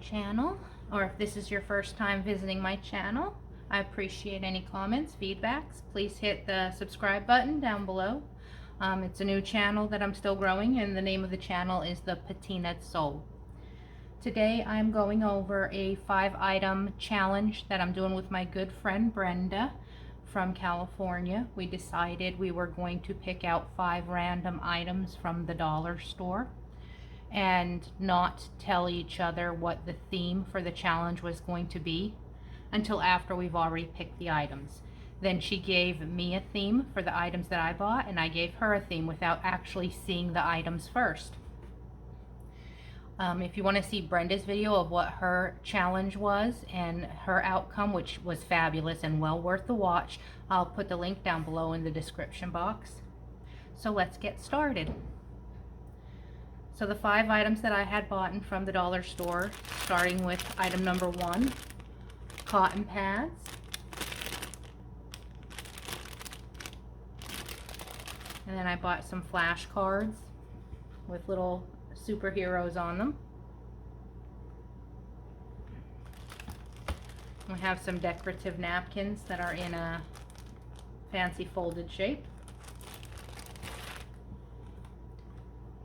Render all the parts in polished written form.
channel, or if this is your first time visiting my channel, I appreciate any comments, feedbacks. Please hit the subscribe button down below. It's a new channel that I'm still growing, and the name of the channel is The Patina Soul. Today I'm going over a 5-item challenge that I'm doing with my good friend Brenda from California. We decided we were going to pick out 5 random items from the dollar store and not tell each other what the theme for the challenge was going to be until after we've already picked the items. Then she gave me a theme for the items that I bought, and I gave her a theme without actually seeing the items first. If you want to see Brenda's video of what her challenge was and her outcome, which was fabulous and well worth the watch, I'll put the link down below in the description box. So let's get started. So the 5 items that I had bought from the dollar store, starting with item number 1, cotton pads. And then I bought some flashcards with little superheroes on them. We have some decorative napkins that are in a fancy folded shape.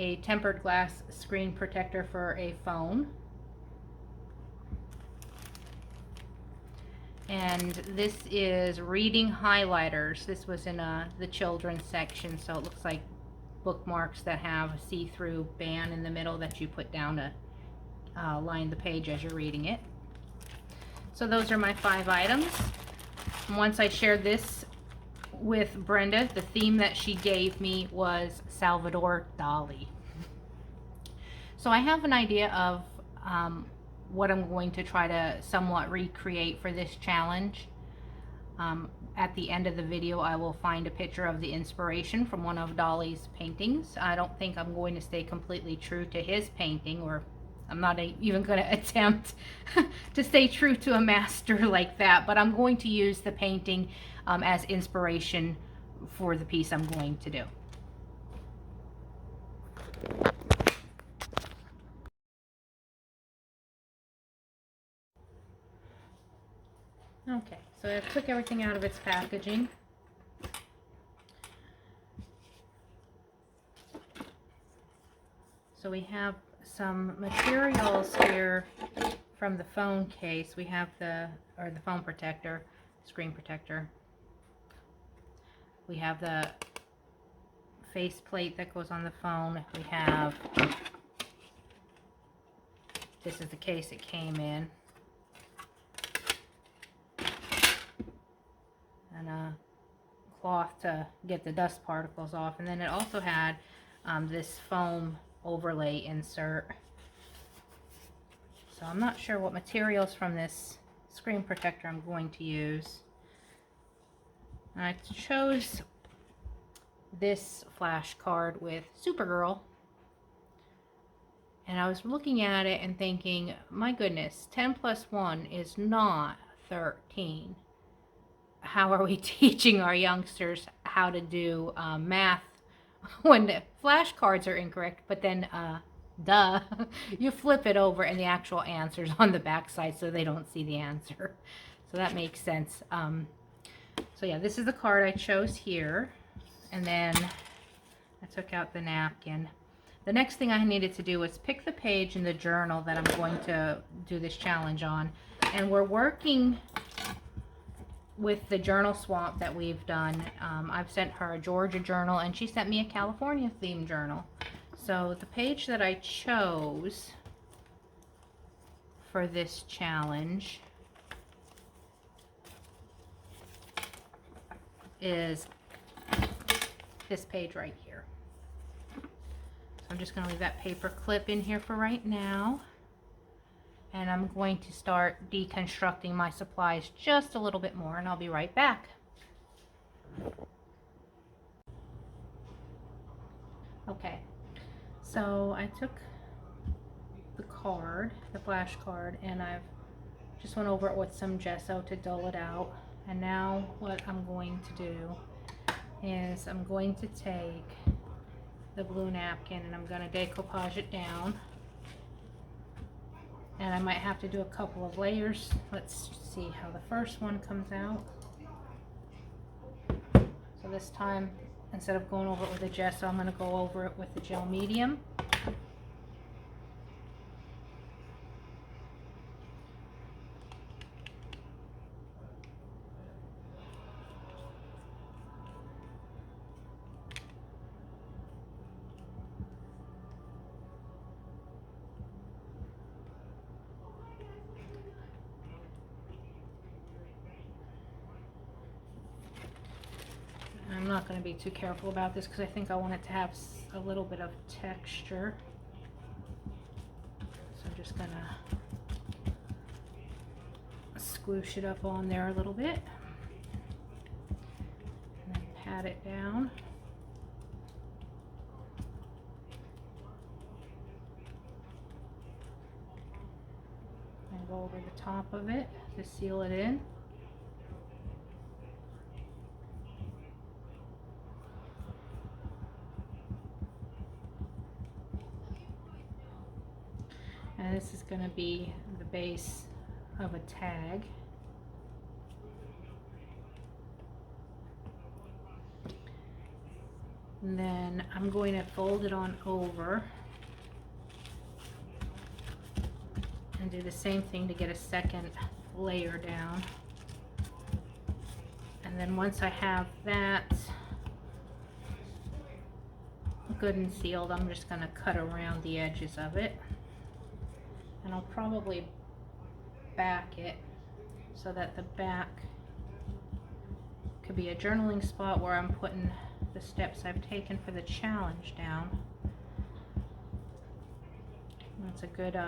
A tempered glass screen protector for a phone. And this is reading highlighters. This was in the children's section, so it looks like bookmarks that have a see-through band in the middle that you put down to line the page as you're reading it. So those are my 5 items. And once I shared this with Brenda, the theme that she gave me was Salvador Dali. So I have an idea of what I'm going to try to somewhat recreate for this challenge. At the end of the video, I will find a picture of the inspiration from one of Dali's paintings. I don't think I'm going to stay completely true to his painting, or I'm not even going to attempt to stay true to a master like that, but I'm going to use the painting as inspiration for the piece I'm going to do. Okay, so I took everything out of its packaging. So we have some materials here from the phone case. We have the phone protector, screen protector. We have the face plate that goes on the phone. We have, this is the case it came in. And a cloth to get the dust particles off. And then it also had this foam overlay insert. So I'm not sure what materials from this screen protector I'm going to use. I chose this flashcard with Supergirl, and I was looking at it and thinking, my goodness, 10 plus 1 is not 13. How are we teaching our youngsters how to do math when the flashcards are incorrect, but then duh, you flip it over and the actual answer's on the back side so they don't see the answer. So that makes sense. So yeah, this is the card I chose here, and then I took out the napkin. The next thing I needed to do was pick the page in the journal that I'm going to do this challenge on, and we're working with the journal swap that we've done. I've sent her a Georgia journal, and she sent me a California themed journal. So the page that I chose for this challenge is this page right here. So I'm just going to leave that paper clip in here for right now. And I'm going to start deconstructing my supplies just a little bit more, and I'll be right back. Okay, so I took the card, the flash card, and I've just went over it with some gesso to dull it out. And now what I'm going to do is I'm going to take the blue napkin and I'm going to decoupage it down. And I might have to do a couple of layers. Let's see how the first one comes out. So this time, instead of going over it with a gesso, I'm going to go over it with the gel medium. I'm not going to be too careful about this because I think I want it to have a little bit of texture. So I'm just going to squoosh it up on there a little bit. And then pat it down. And go over the top of it to seal it in. And this is going to be the base of a tag. And then I'm going to fold it on over and do the same thing to get a second layer down. And then once I have that good and sealed, I'm just going to cut around the edges of it. And I'll probably back it so that the back could be a journaling spot where I'm putting the steps I've taken for the challenge down. That's a good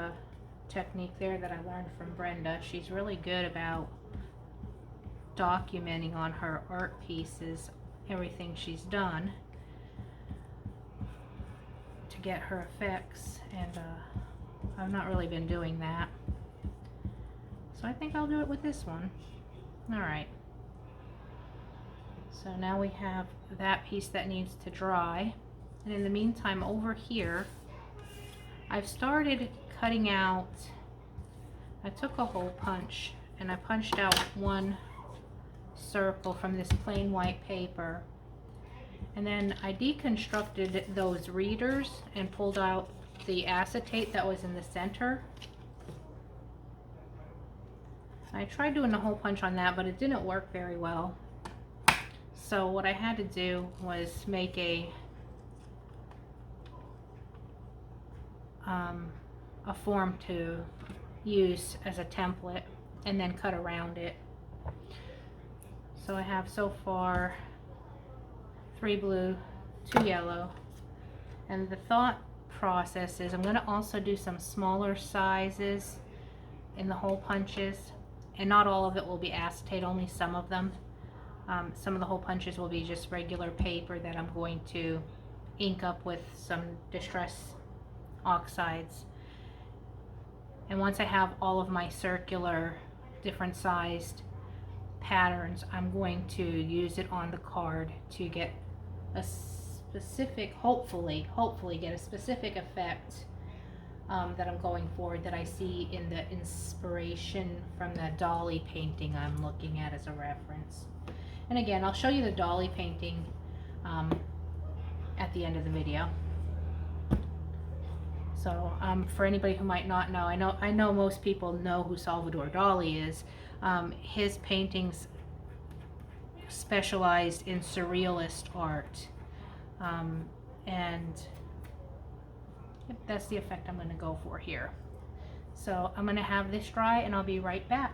technique there that I learned from Brenda. She's really good about documenting on her art pieces everything she's done to get her effects, and I've not really been doing that, so I think I'll do it with this one. Alright, so now we have that piece that needs to dry, and in the meantime over here I've started cutting out. I took a hole punch and I punched out one circle from this plain white paper, and then I deconstructed those readers and pulled out the acetate that was in the center. I tried doing a hole punch on that, but it didn't work very well. So what I had to do was make a form to use as a template and then cut around it. So I have so far 3 blue, 2 yellow, and the thought process is I'm going to also do some smaller sizes in the hole punches, and not all of it will be acetate, only some of them. Some of the hole punches will be just regular paper that I'm going to ink up with some distress oxides. And once I have all of my circular different sized patterns, I'm going to use it on the card to get a specific, hopefully get a specific effect that I'm going for, that I see in the inspiration from that Dolly painting I'm looking at as a reference. And again, I'll show you the Dolly painting at the end of the video. So for anybody who might not know, I know most people know who Salvador Dali is. His paintings specialized in surrealist art, and that's the effect I'm going to go for here. So I'm going to have this dry and I'll be right back.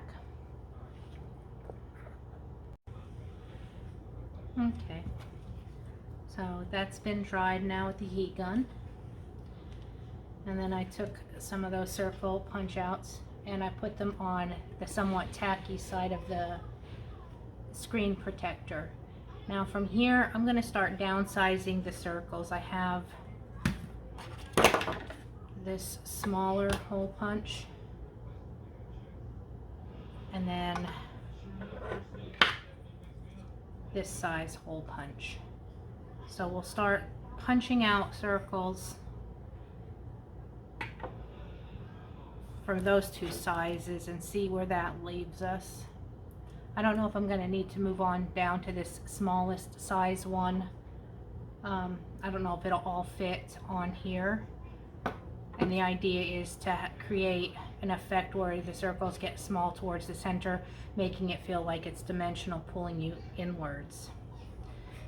Okay, so that's been dried now with the heat gun. And then I took some of those circle punch outs and I put them on the somewhat tacky side of the screen protector. Now from here I'm going to start downsizing the circles. I have this smaller hole punch and then this size hole punch. So we'll start punching out circles for those two sizes and see where that leaves us. I don't know if I'm going to need to move on down to this smallest size one. I don't know if it'll all fit on here. And the idea is to create an effect where the circles get small towards the center, making it feel like it's dimensional, pulling you inwards.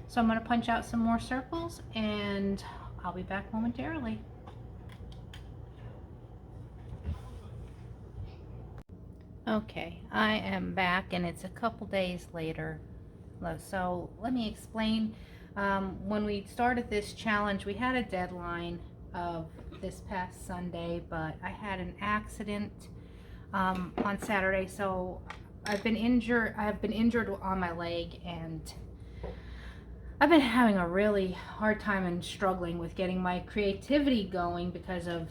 So I'm going to punch out some more circles and I'll be back momentarily. Okay, I am back and it's a couple days later. So let me explain. When we started this challenge, we had a deadline of this past Sunday, but I had an accident on Saturday, so I've been injured on my leg, and I've been having a really hard time and struggling with getting my creativity going because of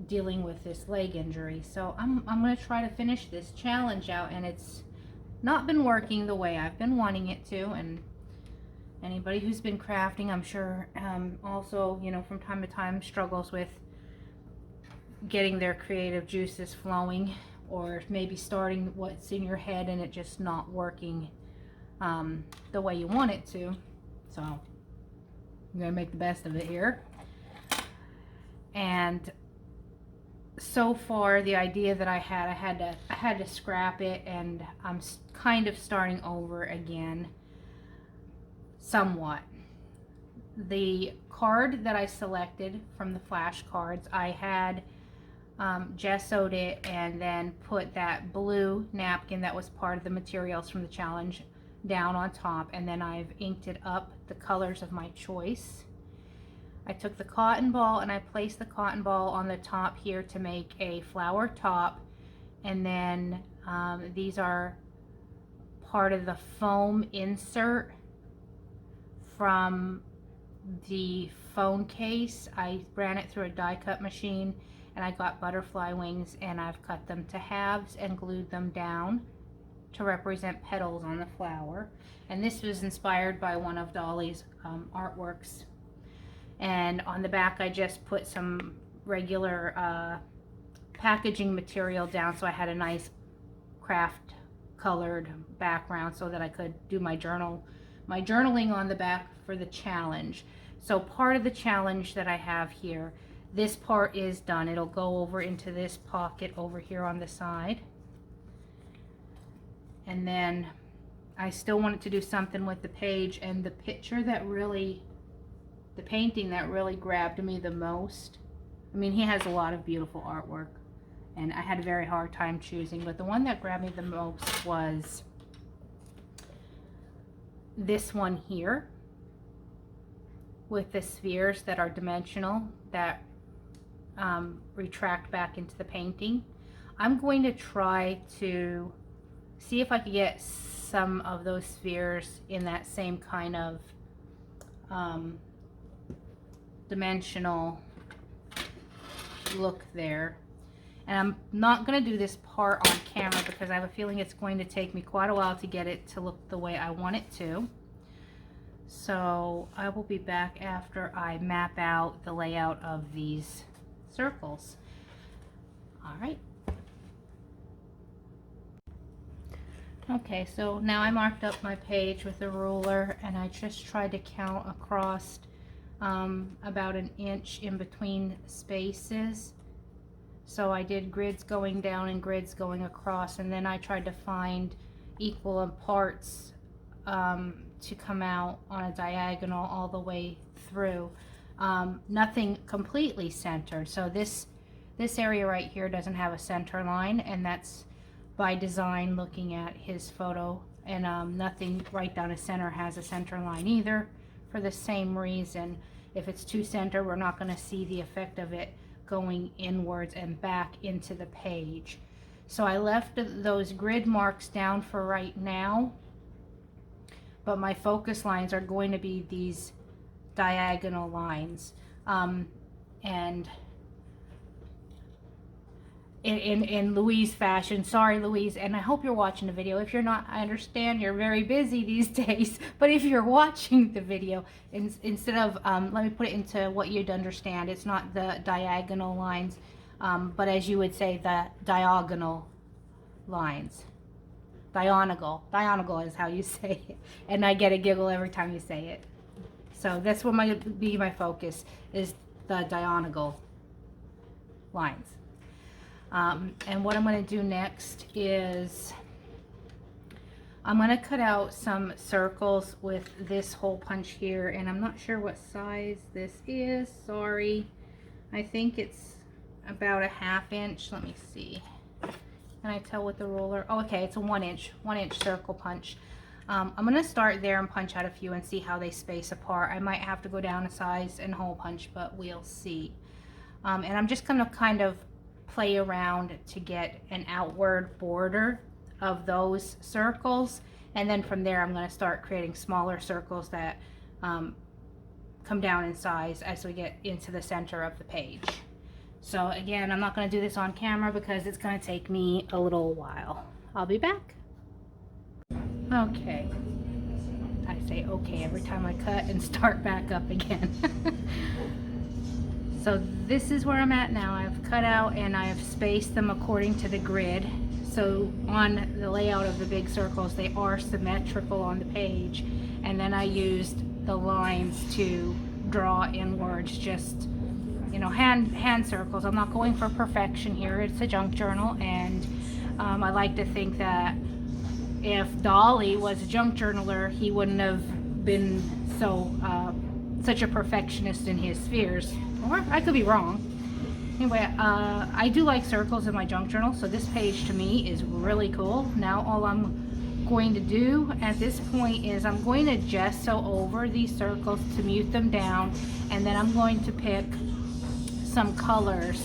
dealing with this leg injury. So I'm going to try to finish this challenge out, and it's not been working the way I've been wanting it to. And anybody who's been crafting, I'm sure, also, you know, from time to time struggles with getting their creative juices flowing, or maybe starting what's in your head and it just not working the way you want it to. So I'm gonna make the best of it here. And so far, the idea that I had to scrap it, and I'm kind of starting over again somewhat. The card that I selected from the flashcards, I had gessoed it and then put that blue napkin that was part of the materials from the challenge down on top, and then I've inked it up the colors of my choice. I took the cotton ball and I placed the cotton ball on the top here to make a flower top, and then these are part of the foam insert from the phone case. I ran it through a die cut machine and I got butterfly wings, and I've cut them to halves and glued them down to represent petals on the flower. And this was inspired by one of Dolly's artworks. And on the back I just put some regular packaging material down, so I had a nice craft colored background so that I could do my journaling on the back for the challenge. So part of the challenge that I have here, this part is done. It'll go over into this pocket over here on the side. And then I still wanted to do something with the page, and the picture that really, the painting that really grabbed me the most, I mean, he has a lot of beautiful artwork and I had a very hard time choosing, but the one that grabbed me the most was this one here with the spheres that are dimensional that retract back into the painting. I'm going to try to see if I could get some of those spheres in that same kind of dimensional look there. And I'm not going to do this part on camera because I have a feeling it's going to take me quite a while to get it to look the way I want it to. So I will be back after I map out the layout of these circles. All right. Okay, so now I marked up my page with a ruler, and I just tried to count across about an inch in between spaces. So I did grids going down and grids going across, and then I tried to find equal parts to come out on a diagonal all the way through. Nothing completely centered. So this area right here doesn't have a center line, and that's by design looking at his photo. And nothing right down the center has a center line either, for the same reason. If it's too center, we're not going to see the effect of it going inwards and back into the page. So I left those grid marks down for right now, but my focus lines are going to be these diagonal lines. And in Louise fashion, sorry Louise, and I hope you're watching the video. If you're not, I understand you're very busy these days, but if you're watching the video, instead of let me put it into what you'd understand, it's not the diagonal lines. but as you would say, the diagonal lines. Diagonal is how you say it, and I get a giggle every time you say it. So that's what might be my focus, is the diagonal lines. And what I'm going to do next is I'm going to cut out some circles with this hole punch here, and I'm not sure what size this is, sorry. I think it's about a 1/2 inch. Let me see. Can I tell with the ruler? Oh, okay, it's a 1 inch circle punch. I'm going to start there and punch out a few and see how they space apart. I might have to go down a size and hole punch, but we'll see. And I'm just going to kind of play around to get an outward border of those circles, and then from there I'm going to start creating smaller circles that come down in size as we get into the center of the page. So again, I'm not going to do this on camera because it's going to take me a little while. I'll be back. Okay. I say okay every time I cut and start back up again. So this is where I'm at now. I've cut out and I have spaced them according to the grid. So on the layout of the big circles, they are symmetrical on the page. And then I used the lines to draw inwards, just, you know, hand circles. I'm not going for perfection here. It's a junk journal, and I like to think that if Dolly was a junk journaler, he wouldn't have been so such a perfectionist in his spheres. Or I could be wrong. Anyway, I do like circles in my junk journal, so this page to me is really cool. Now all I'm going to do at this point is I'm going to gesso over these circles to mute them down, and then I'm going to pick some colors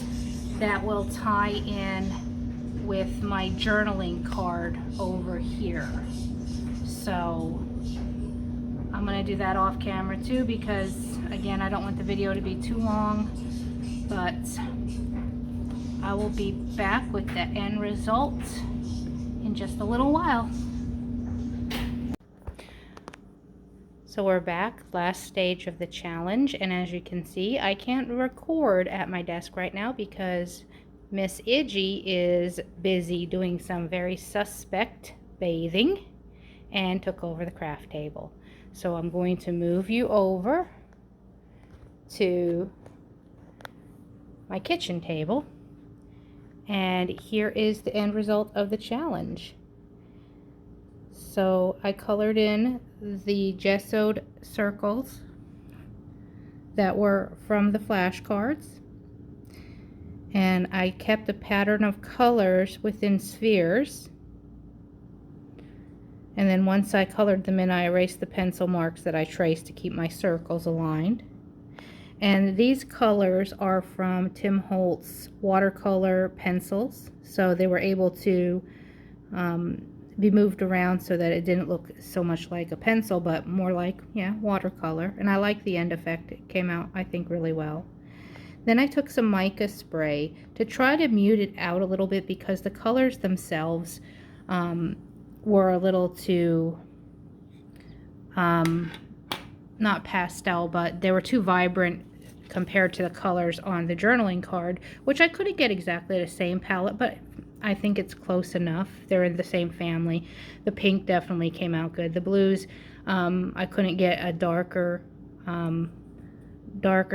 that will tie in with my journaling card over here. So I'm going to do that off camera too, because again, I don't want the video to be too long, but I will be back with the end result in just a little while. So we're back, last stage of the challenge, and as you can see, I can't record at my desk right now because Miss Iggy is busy doing some very suspect bathing and took over the craft table. So I'm going to move you over to my kitchen table, and here is the end result of the challenge. So I colored in the gessoed circles that were from the flashcards, and I kept a pattern of colors within spheres, and then once I colored them in, I erased the pencil marks that I traced to keep my circles aligned. And these colors are from Tim Holtz watercolor pencils, so they were able to be moved around so that it didn't look so much like a pencil, but more like, yeah, watercolor. And I like the end effect. It came out, I think, really well. Then I took some mica spray to try to mute it out a little bit because the colors themselves were a little too, not pastel, but they were too vibrant compared to the colors on the journaling card, which I couldn't get exactly the same palette, but I think it's close enough. They're in the same family. The pink definitely came out good. The blues, I couldn't get a darker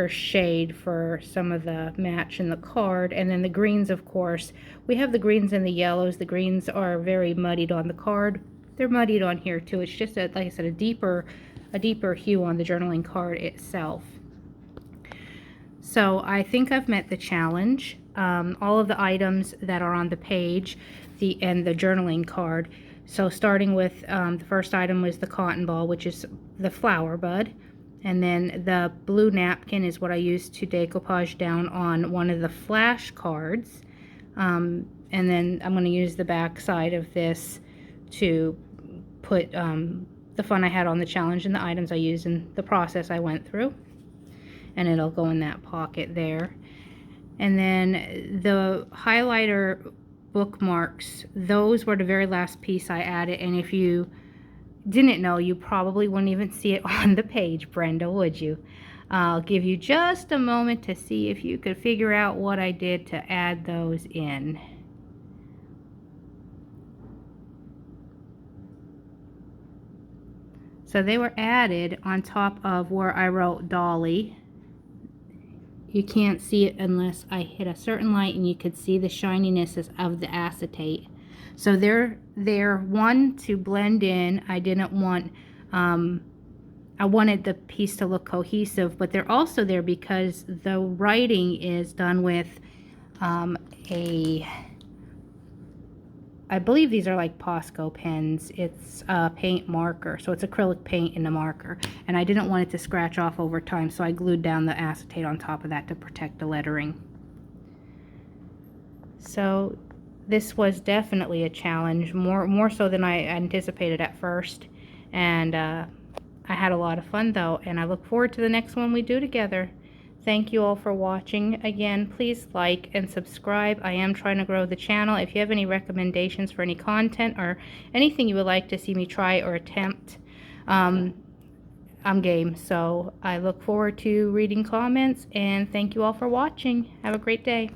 shade for some of the match in the card. And then the greens, of course, we have the greens and the yellows. The greens are very muddied on the card. They're muddied on here too. It's just like I said, a deeper hue on the journaling card itself. So I think I've met the challenge. All of the items that are on the page and the journaling card. So starting with the first item was the cotton ball, which is the flower bud. And then the blue napkin is what I used to decoupage down on one of the flash cards. And then I'm going to use the back side of this to put the fun I had on the challenge and the items I used in the process I went through. And it'll go in that pocket there. And then the highlighter bookmarks, those were the very last piece I added. And if you didn't know, you probably wouldn't even see it on the page, Brenda, would you? I'll give you just a moment to see if you could figure out what I did to add those in. So they were added on top of where I wrote Dolly. You can't see it unless I hit a certain light, and you could see the shininess of the acetate. So they're there, one, to blend in. I didn't want, I wanted the piece to look cohesive, but they're also there because the writing is done with I believe these are like Posco pens. It's a paint marker, so it's acrylic paint in the marker. And I didn't want it to scratch off over time, so I glued down the acetate on top of that to protect the lettering. So this was definitely a challenge, more so than I anticipated at first. And I had a lot of fun though, and I look forward to the next one we do together. Thank you all for watching. Again, please like and subscribe. I am trying to grow the channel. If you have any recommendations for any content or anything you would like to see me try or attempt, I'm game. So I look forward to reading comments, and thank you all for watching. Have a great day.